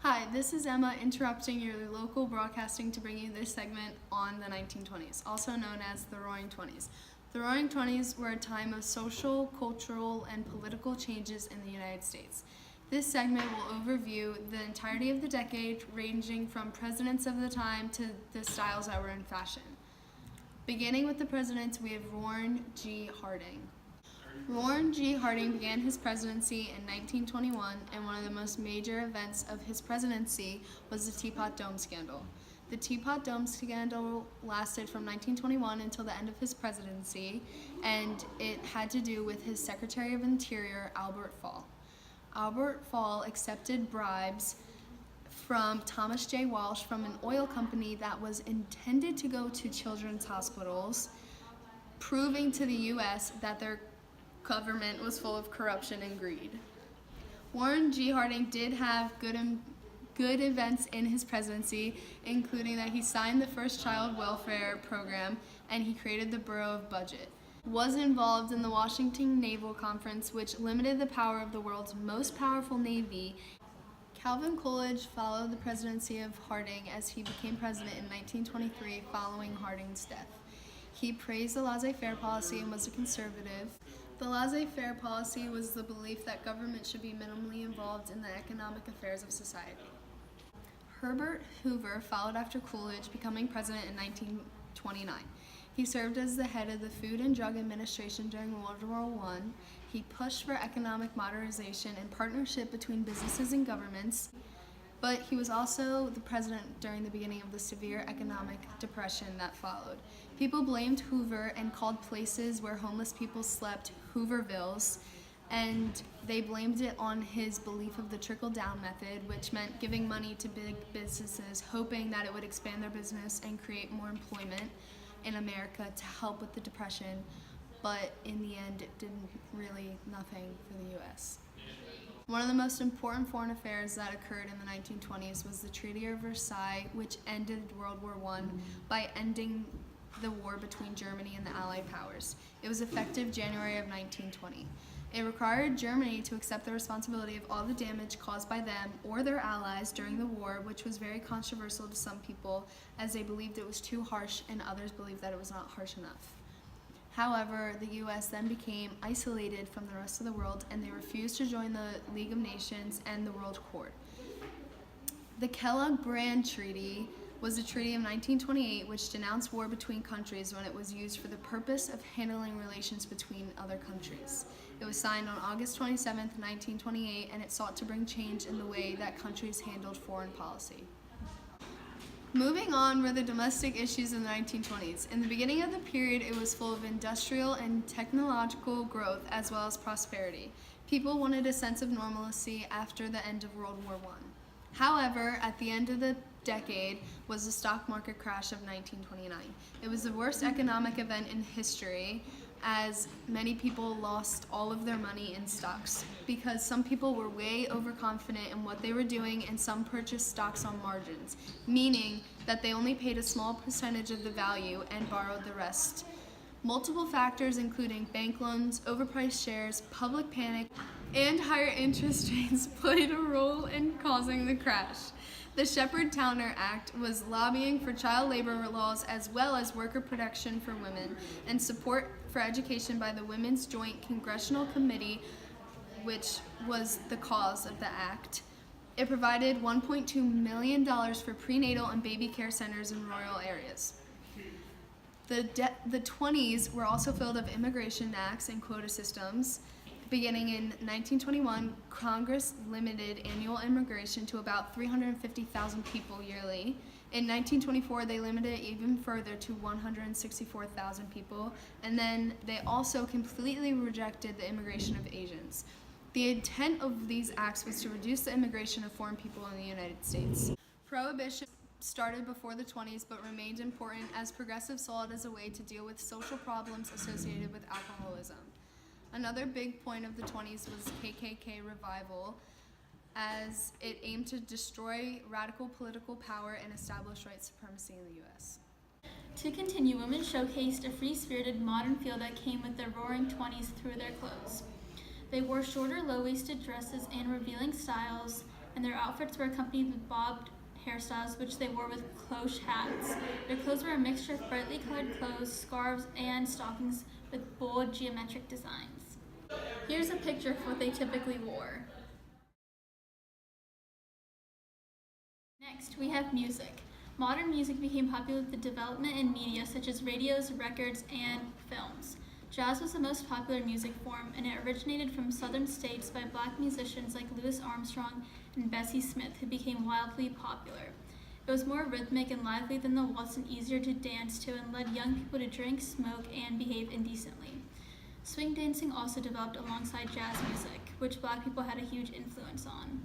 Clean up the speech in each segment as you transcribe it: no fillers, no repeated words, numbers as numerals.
Hi, this is Emma interrupting your local broadcasting to bring you this segment on the 1920s, also known as the Roaring Twenties. The Roaring Twenties were a time of social, cultural, and political changes in the United States. This segment will overview the entirety of the decade, ranging from presidents of the time to the styles that were in fashion. Beginning with the presidents, we have Warren G. Harding. Warren G. Harding began his presidency in 1921, and one of the most major events of his presidency was the Teapot Dome scandal. The Teapot Dome scandal lasted from 1921 until the end of his presidency, and it had to do with his Secretary of Interior, Albert Fall. Albert Fall accepted bribes from Thomas J. Walsh from an oil company that was intended to go to children's hospitals, proving to the U.S. that their government was full of corruption and greed. Warren G. Harding did have good events in his presidency, including that he signed the first child welfare program and he created the Bureau of Budget. Was involved in the Washington Naval Conference, which limited the power of the world's most powerful navy. Calvin Coolidge followed the presidency of Harding as he became president in 1923 following Harding's death. He praised the laissez-faire policy and was a conservative. The laissez-faire policy was the belief that government should be minimally involved in the economic affairs of society. Herbert Hoover followed after Coolidge, becoming president in 1929. He served as the head of the Food and Drug Administration during World War I. He pushed for economic modernization and partnership between businesses and governments, but he was also the president during the beginning of the severe economic depression that followed. People blamed Hoover and called places where homeless people slept Hoovervilles, and they blamed it on his belief of the trickle-down method, which meant giving money to big businesses, hoping that it would expand their business and create more employment in America to help with the depression, but in the end it did nothing for the U.S. One of the most important foreign affairs that occurred in the 1920s was the Treaty of Versailles, which ended World War I by ending the war between Germany and the Allied powers. It was effective January of 1920. It required Germany to accept the responsibility of all the damage caused by them or their allies during the war, which was very controversial to some people as they believed it was too harsh and others believed that it was not harsh enough. However, the U.S. then became isolated from the rest of the world and they refused to join the League of Nations and the World Court. The Kellogg-Briand Treaty was a treaty of 1928 which denounced war between countries when it was used for the purpose of handling relations between other countries. It was signed on August 27, 1928, and it sought to bring change in the way that countries handled foreign policy. Moving on were the domestic issues in the 1920s. In the beginning of the period, it was full of industrial and technological growth as well as prosperity. People wanted a sense of normalcy after the end of World War I. However, at the end of the decade was the stock market crash of 1929. It was the worst economic event in history as many people lost all of their money in stocks because some people were way overconfident in what they were doing and some purchased stocks on margins, meaning that they only paid a small percentage of the value and borrowed the rest. Multiple factors including bank loans, overpriced shares, public panic, and higher interest rates played a role in causing the crash. The Shepard-Towner Act was lobbying for child labor laws as well as worker protection for women and support for education by the Women's Joint Congressional Committee, which was the cause of the act. It provided $1.2 million for prenatal and baby care centers in rural areas. The 20s were also filled with immigration acts and quota systems. Beginning in 1921, Congress limited annual immigration to about 350,000 people yearly. In 1924, they limited it even further to 164,000 people, and then they also completely rejected the immigration of Asians. The intent of these acts was to reduce the immigration of foreign people in the United States. Prohibition started before the 20s but remained important as progressives saw it as a way to deal with social problems associated with alcoholism. Another big point of the 20s was KKK revival, as it aimed to destroy radical political power and establish white supremacy in the U.S. To continue, women showcased a free-spirited modern feel that came with the Roaring Twenties through their clothes. They wore shorter, low-waisted dresses and revealing styles, and their outfits were accompanied with bobbed hairstyles, which they wore with cloche hats. Their clothes were a mixture of brightly colored clothes, scarves, and stockings with bold geometric designs. Here's a picture of what they typically wore. Next, we have music. Modern music became popular with the development in media such as radios, records, and films. Jazz was the most popular music form, and it originated from southern states by black musicians like Louis Armstrong and Bessie Smith, who became wildly popular. It was more rhythmic and lively than the waltz and easier to dance to, and led young people to drink, smoke, and behave indecently. Swing dancing also developed alongside jazz music, which black people had a huge influence on.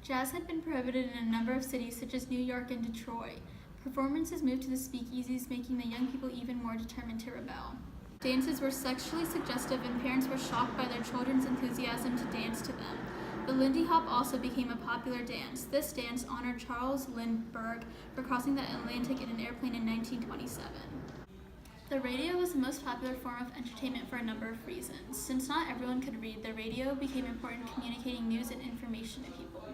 Jazz had been prohibited in a number of cities such as New York and Detroit. Performances moved to the speakeasies, making the young people even more determined to rebel. Dances were sexually suggestive, and parents were shocked by their children's enthusiasm to dance to them. The Lindy Hop also became a popular dance. This dance honored Charles Lindbergh for crossing the Atlantic in an airplane in 1927. The radio was the most popular form of entertainment for a number of reasons. Since not everyone could read, the radio became important in communicating news and information to people.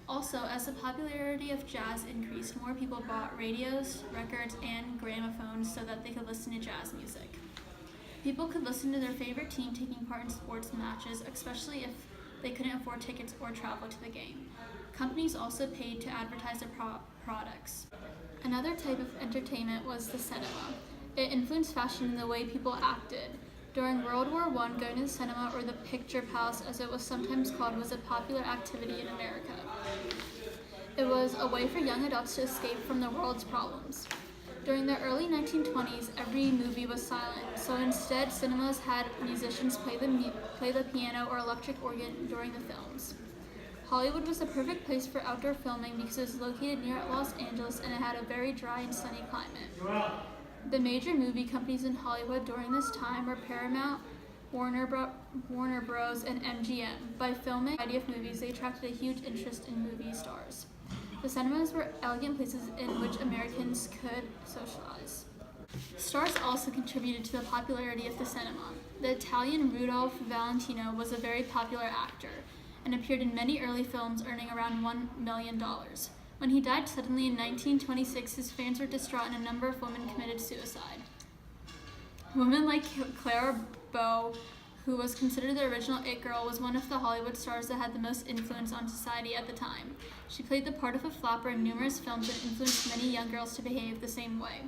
Also, as the popularity of jazz increased, more people bought radios, records, and gramophones so that they could listen to jazz music. People could listen to their favorite team taking part in sports matches, especially if they couldn't afford tickets or travel to the game. Companies also paid to advertise their products. Another type of entertainment was the cinema. It influenced fashion and the way people acted. During World War I, going to the cinema, or the picture palace as it was sometimes called, was a popular activity in America. It was a way for young adults to escape from the world's problems. During the early 1920s, every movie was silent, so instead cinemas had musicians play the piano or electric organ during the films. Hollywood was the perfect place for outdoor filming because it was located near Los Angeles and it had a very dry and sunny climate. The major movie companies in Hollywood during this time were Paramount, Warner Bros., and MGM. By filming a variety of movies, they attracted a huge interest in movie stars. The cinemas were elegant places in which Americans could socialize. Stars also contributed to the popularity of the cinema. The Italian Rudolph Valentino was a very popular actor and appeared in many early films, earning around $1 million. When he died suddenly in 1926, his fans were distraught and a number of women committed suicide. Women like Clara Bow, who was considered the original It Girl, was one of the Hollywood stars that had the most influence on society at the time. She played the part of a flapper in numerous films and influenced many young girls to behave the same way.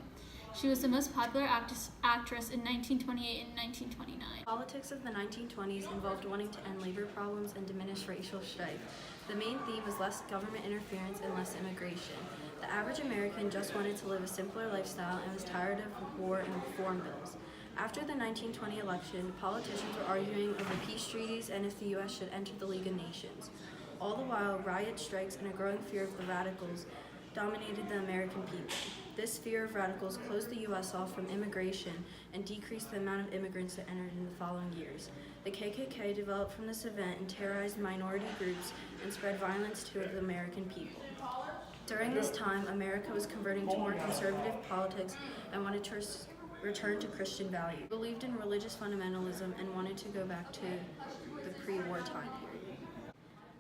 She was the most popular actress in 1928 and 1929. Politics of the 1920s involved wanting to end labor problems and diminish racial strife. The main theme was less government interference and less immigration. The average American just wanted to live a simpler lifestyle and was tired of war and reform bills. After the 1920 election, politicians were arguing over peace treaties and if the U.S. should enter the League of Nations. All the while, riot strikes and a growing fear of the radicals dominated the American people. This fear of radicals closed the U.S. off from immigration and decreased the amount of immigrants that entered in the following years. The KKK developed from this event and terrorized minority groups and spread violence to the American people. During this time, America was converting to more conservative politics and wanted to return to Christian values. Believed in religious fundamentalism and wanted to go back to the pre-war time period.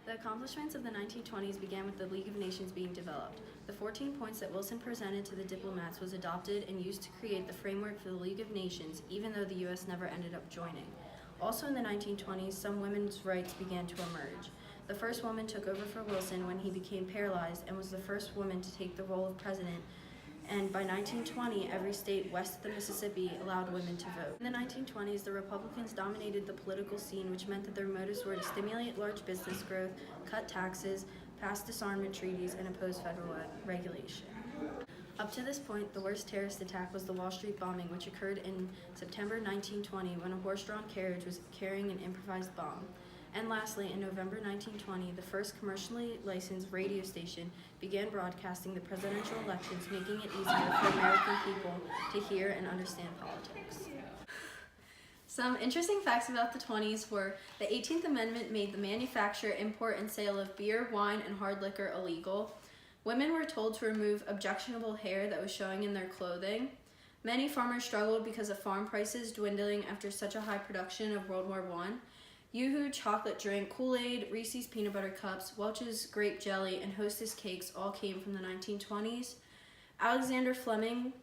The accomplishments of the 1920s began with the League of Nations being developed. The 14 points that Wilson presented to the diplomats was adopted and used to create the framework for the League of Nations, even though the U.S. never ended up joining. Also in the 1920s, some women's rights began to emerge. The first woman took over for Wilson when he became paralyzed and was the first woman to take the role of president. And by 1920, every state west of the Mississippi allowed women to vote. In the 1920s, the Republicans dominated the political scene, which meant that their motives were to stimulate large business growth, cut taxes, pass disarmament treaties, and oppose federal regulation. Up to this point, the worst terrorist attack was the Wall Street bombing, which occurred in September 1920 when a horse-drawn carriage was carrying an improvised bomb. And lastly, in November 1920, the first commercially licensed radio station began broadcasting the presidential elections, making it easier for American people to hear and understand politics. Some interesting facts about the 20s were the 18th Amendment made the manufacture, import, and sale of beer, wine, and hard liquor illegal. Women were told to remove objectionable hair that was showing in their clothing. Many farmers struggled because of farm prices dwindling after such a high production of World War I. Yoo-Hoo chocolate drink, Kool-Aid, Reese's peanut butter cups, Welch's grape jelly, and Hostess cakes all came from the 1920s. Alexander Fleming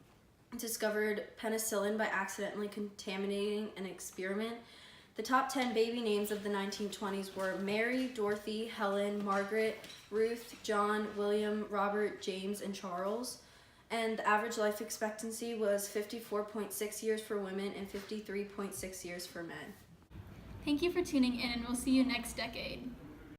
discovered penicillin by accidentally contaminating an experiment. The top 10 baby names of the 1920s were Mary, Dorothy, Helen, Margaret, Ruth, John, William, Robert, James, and Charles. And the average life expectancy was 54.6 years for women and 53.6 years for men. Thank you for tuning in, and we'll see you next decade.